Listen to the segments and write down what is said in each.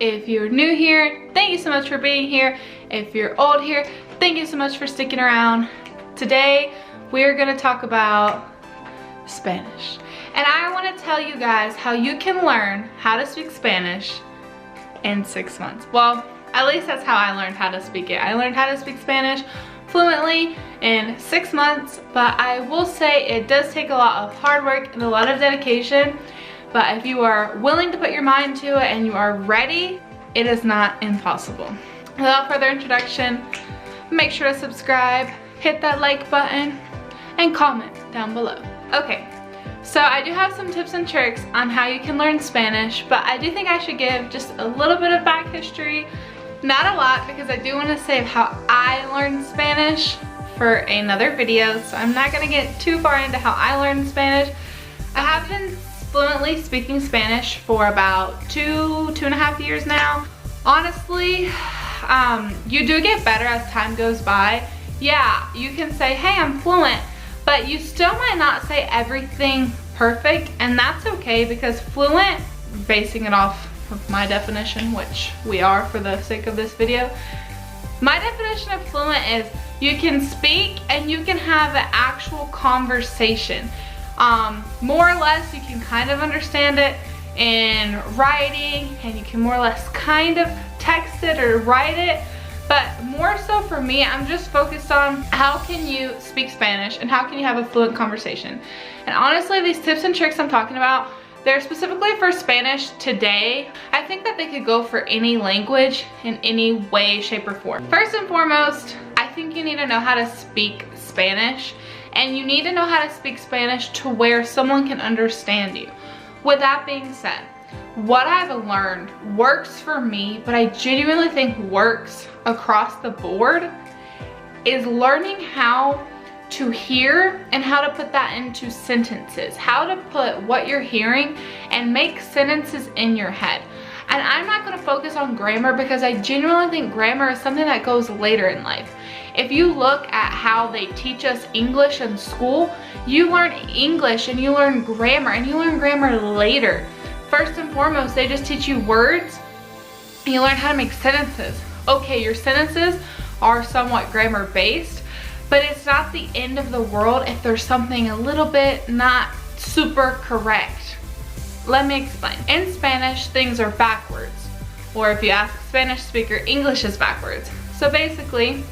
If you're new here, thank you so much for being here. If you're old here, thank you so much for sticking around. Today, we're gonna talk about Spanish. And I wanna tell you guys how you can learn how to speak Spanish in 6 months. Well, at least that's how I learned how to speak it. I learned how to speak Spanish fluently in 6 months, but I will say it does take a lot of hard work and a lot of dedication. But if you are willing to put your mind to it and you are ready, it is not impossible. Without further introduction, make sure to subscribe, hit that like button, and comment down below. Okay, so I do have some tips and tricks on how you can learn Spanish, but I do think I should give just a little bit of back history. Not a lot, because I do want to save how I learned Spanish for another video, so I'm not going to get too far into how I learned Spanish. I have been fluently speaking Spanish for about two and a half years now. Honestly, you do get better as time goes by. Yeah, you can say, hey, I'm fluent, but you still might not say everything perfect, and that's okay, because fluent, basing it off of my definition, which we are for the sake of this video, my definition of fluent is you can speak and you can have an actual conversation. More or less you can kind of understand it in writing, and you can more or less kind of text it or write it, but more so for me, I'm just focused on how can you speak Spanish and how can you have a fluent conversation. And honestly, these tips and tricks I'm talking about, they're specifically for Spanish today. I think that they could go for any language in any way, shape, or form. First and foremost, I think you need to know how to speak Spanish, and you need to know how to speak Spanish to where someone can understand you. With that being said, what I've learned works for me, but I genuinely think works across the board, is learning how to hear and how to put that into sentences, how to put what you're hearing and make sentences in your head. And I'm not going to focus on grammar, because I genuinely think grammar is something that goes later in life. If you look at how they teach us English in school, you learn English and you learn grammar, and you learn grammar later. First and foremost, they just teach you words and you learn how to make sentences. Okay, your sentences are somewhat grammar based, but it's not the end of the world if there's something a little bit not super correct. Let me explain. In Spanish, things are backwards. Or if you ask a Spanish speaker, English is backwards. So basically,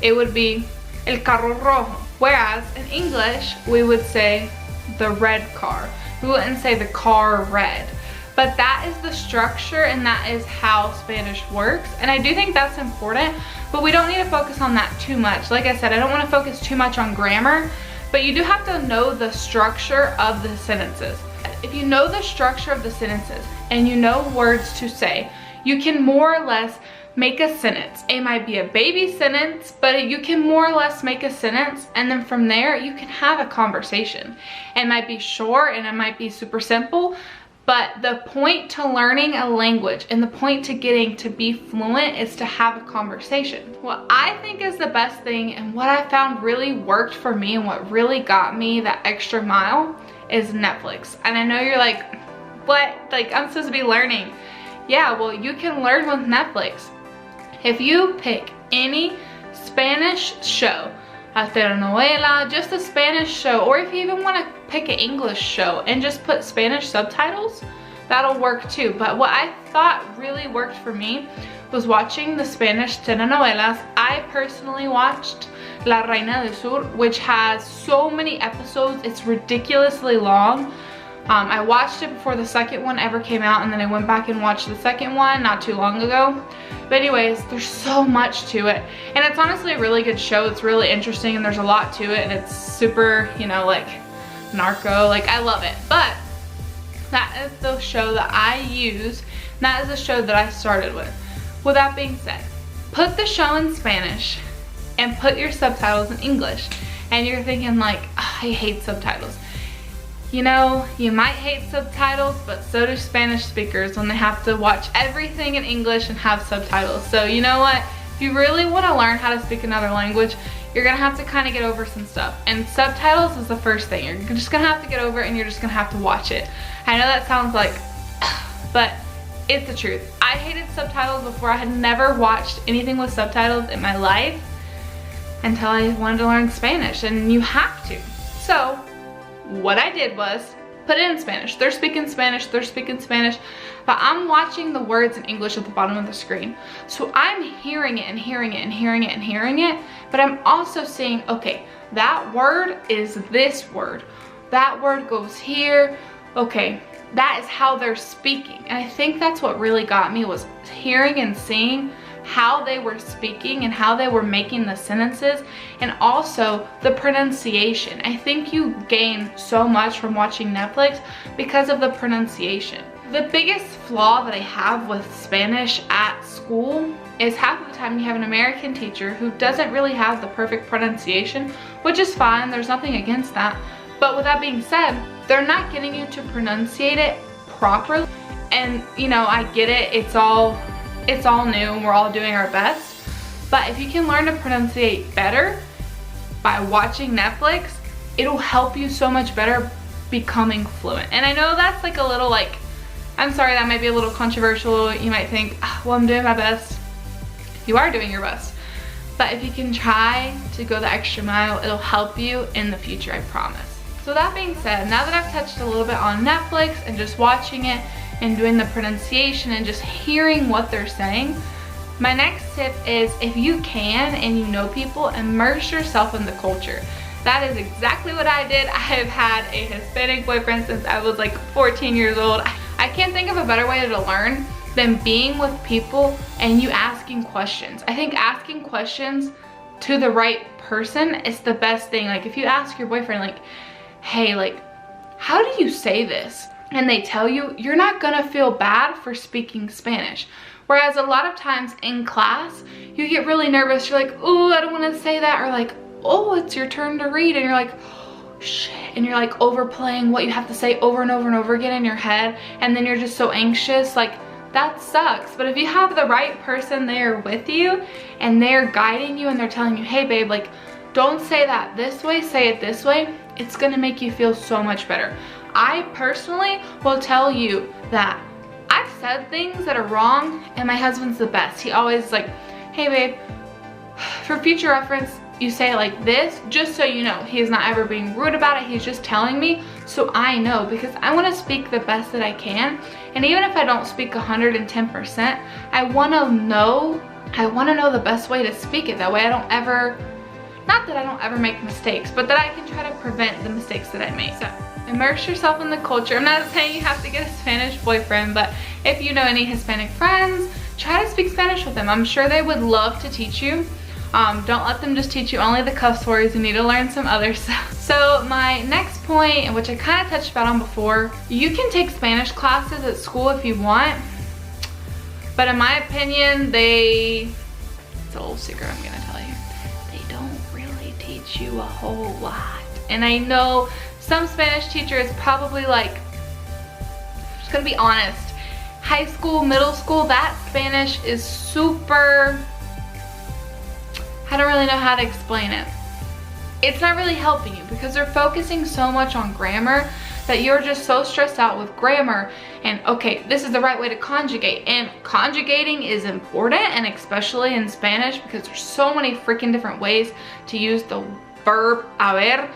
it would be el carro rojo. Whereas in English, we would say the red car. We wouldn't say the car red. But that is the structure, and that is how Spanish works. And I do think that's important, but we don't need to focus on that too much. Like I said, I don't want to focus too much on grammar, but you do have to know the structure of the sentences. If you know the structure of the sentences and you know words to say, you can more or less make a sentence. It might be a baby sentence, but you can more or less make a sentence, and then from there you can have a conversation. It might be short and it might be super simple, but the point to learning a language and the point to getting to be fluent is to have a conversation. What I think is the best thing, and what I found really worked for me and what really got me that extra mile, is Netflix. And I know you're like, what? Like, I'm supposed to be learning. Yeah, well, you can learn with Netflix. If you pick any Spanish show, a telenovela, just a Spanish show, or if you even want to pick an English show and just put Spanish subtitles, that'll work too. But what I thought really worked for me was watching the Spanish telenovelas. I personally watched La Reina del Sur, which has so many episodes, it's ridiculously long. I watched it before the second one ever came out, and then I went back and watched the second one not too long ago. But anyways, there's so much to it, and it's honestly a really good show. It's really interesting, and there's a lot to it, and it's super, you know, like narco, like I love it. But that is the show that I use, and that is the show that I started with. With that being said, put the show in Spanish and put your subtitles in English. And you're thinking like, oh, I hate subtitles. You know, you might hate subtitles, but so do Spanish speakers when they have to watch everything in English and have subtitles. So you know what? If you really want to learn how to speak another language, you're gonna have to kind of get over some stuff. And subtitles is the first thing. You're just gonna have to get over it, and you're just gonna have to watch it. I know that sounds like, but It's the truth. I hated subtitles before. I had never watched anything with subtitles in my life until I wanted to learn Spanish, and you have to. So what I did was put it in Spanish. They're speaking Spanish, but I'm watching the words in English at the bottom of the screen. So I'm hearing it and hearing it and hearing it and hearing it, but I'm also seeing, okay, that word is this word. That word goes here. Okay, that is how they're speaking. And I think that's what really got me, was hearing and seeing how they were speaking and how they were making the sentences, and also the pronunciation. I think you gain so much from watching Netflix because of the pronunciation. The biggest flaw that I have with Spanish at school is half of the time you have an American teacher who doesn't really have the perfect pronunciation, which is fine, there's nothing against that. But with that being said, they're not getting you to pronunciate it properly. And you know, I get it, it's all new and we're all doing our best. But if you can learn to pronunciate better by watching Netflix, it'll help you so much better becoming fluent. And I know that's like a little like, I'm sorry, that might be a little controversial. You might think, well, I'm doing my best. You are doing your best. But if you can try to go the extra mile, it'll help you in the future, I promise. So that being said, now that I've touched a little bit on Netflix and just watching it and doing the pronunciation and just hearing what they're saying, my next tip is, if you can and you know people, immerse yourself in the culture. That is exactly what I did. I have had a Hispanic boyfriend since I was like 14 years old. I can't think of a better way to learn than being with people and you asking questions. I think asking questions to the right person is the best thing. Like if you ask your boyfriend like, hey, like, how do you say this? And they tell you, you're not gonna feel bad for speaking Spanish. Whereas a lot of times in class, you get really nervous. You're like, oh, I don't wanna say that. Or like, oh, it's your turn to read. And you're like, oh, shit. And you're like overplaying what you have to say over and over and over again in your head. And then you're just so anxious. Like, that sucks. But if you have the right person there with you and they're guiding you and they're telling you, hey babe, like, don't say that this way, say it this way, it's gonna make you feel so much better. I personally will tell you that I've said things that are wrong and my husband's the best. He always like, hey babe, for future reference, you say it like this, just so you know. He is not ever being rude about it. He's just telling me so I know, because I want to speak the best that I can. And even if I don't speak 110%, I want to know the best way to speak it. That way I don't ever, not that I don't ever make mistakes, but that I can try to prevent the mistakes that I make. So immerse yourself in the culture. I'm not saying you have to get a Spanish boyfriend, but if you know any Hispanic friends, try to speak Spanish with them. I'm sure they would love to teach you. Don't let them just teach you only the cuss words. You need to learn some other stuff. So my next point, which I kind of touched on before, you can take Spanish classes at school if you want, but in my opinion, it's a little secret I'm gonna tell you, they don't really teach you a whole lot. And I know some Spanish teachers probably like, I'm just gonna be honest, high school, middle school, that Spanish is super, I don't really know how to explain it. It's not really helping you because they're focusing so much on grammar that you're just so stressed out with grammar and okay, this is the right way to conjugate, and conjugating is important, and especially in Spanish because there's so many freaking different ways to use the verb haber.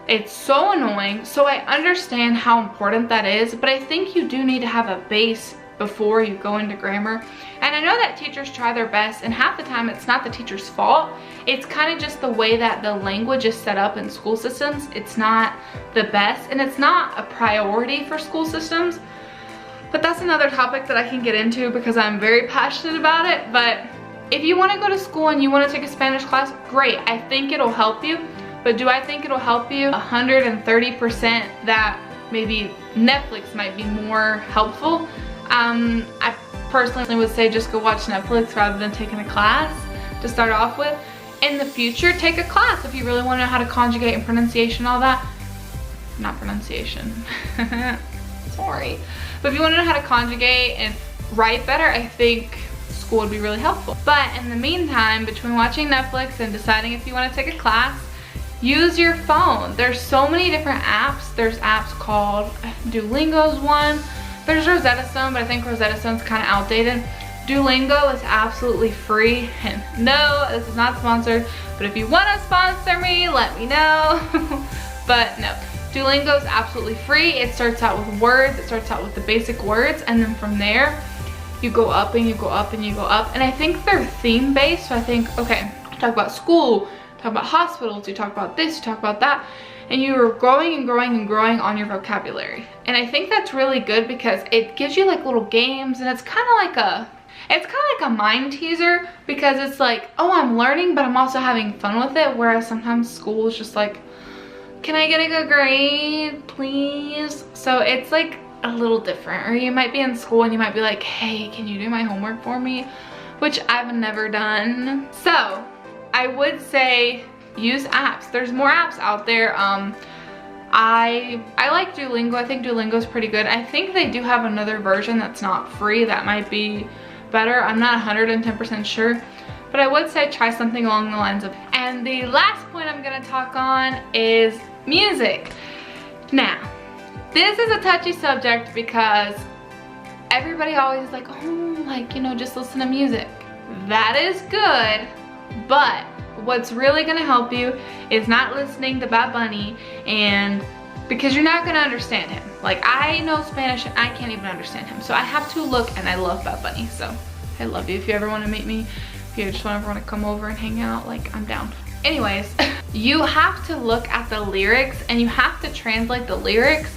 It's so annoying. So I understand how important that is, but I think you do need to have a base before you go into grammar. And I know that teachers try their best, and half the time it's not the teacher's fault. It's kind of just the way that the language is set up in school systems. It's not the best, and it's not a priority for school systems. But that's another topic that I can get into because I'm very passionate about it. But if you want to go to school and you want to take a Spanish class, great. I think it'll help you. But do I think it'll help you 130% that maybe Netflix might be more helpful? I personally would say just go watch Netflix rather than taking a class to start off with. In the future, take a class if you really want to know how to conjugate and pronunciation, all that. Not pronunciation. Sorry. But if you want to know how to conjugate and write better, I think school would be really helpful. But in the meantime, between watching Netflix and deciding if you want to take a class, use your phone. There's so many different apps. There's apps called Duolingo's one. There's Rosetta Stone, but I think Rosetta Stone's kind of outdated. Duolingo is absolutely free, and no, this is not sponsored, but if you want to sponsor me, let me know. But no, Duolingo is absolutely free. It starts out with words, it starts out with the basic words, and then from there, you go up and you go up and you go up. And I think they're theme based, so I think, okay, talk about school, talk about hospitals, you talk about this, you talk about that, and you're growing and growing and growing on your vocabulary. And I think that's really good because it gives you like little games, and it's kind of like a mind teaser, because it's like, oh, I'm learning, but I'm also having fun with it. Whereas sometimes school is just like, can I get a good grade, please? So it's like a little different. Or you might be in school and you might be like, hey, can you do my homework for me? Which I've never done. So I would say use apps. There's more apps out there. I like Duolingo. I think Duolingo is pretty good. I think they do have another version that's not free that might be better. I'm not 110% sure, but I would say try something along the lines of. And the last point I'm gonna talk on is music. Now, this is a touchy subject because everybody always is like, oh, like, you know, just listen to music. That is good, but what's really gonna help you is not listening to Bad Bunny, and because you're not gonna understand him. Like, I know Spanish and I can't even understand him, so I have to look, and I love Bad Bunny, so I love you. If you ever want to meet me, if you just want to come over and hang out, like, I'm down. Anyways, you have to look at the lyrics and you have to translate the lyrics,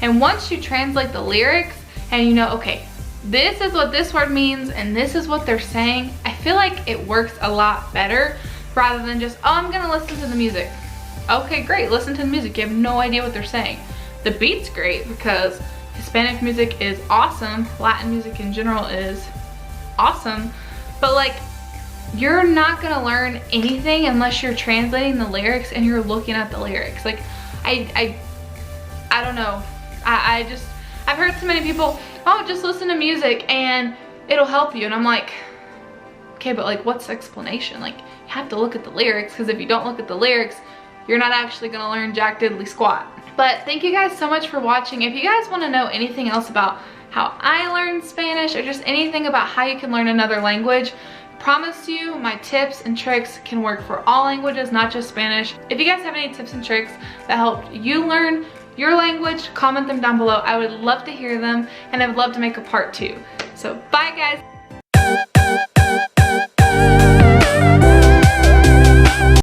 and once you translate the lyrics and you know, okay, this is what this word means and this is what they're saying, I feel like it works a lot better rather than just, oh, I'm gonna listen to the music. Okay, great, listen to the music. You have no idea what they're saying. The beat's great because Hispanic music is awesome. Latin music in general is awesome. But like, you're not gonna learn anything unless you're translating the lyrics and you're looking at the lyrics. Like, I don't know. I've heard so many people, oh, just listen to music and it'll help you. And I'm like, okay, but like, what's the explanation? Like, you have to look at the lyrics, because if you don't look at the lyrics, you're not actually gonna learn jack diddly squat. But thank you guys so much for watching. If you guys wanna know anything else about how I learned Spanish or just anything about how you can learn another language, promise you my tips and tricks can work for all languages, not just Spanish. If you guys have any tips and tricks that helped you learn your language, comment them down below. I would love to hear them, and I would love to make a part 2. So bye guys.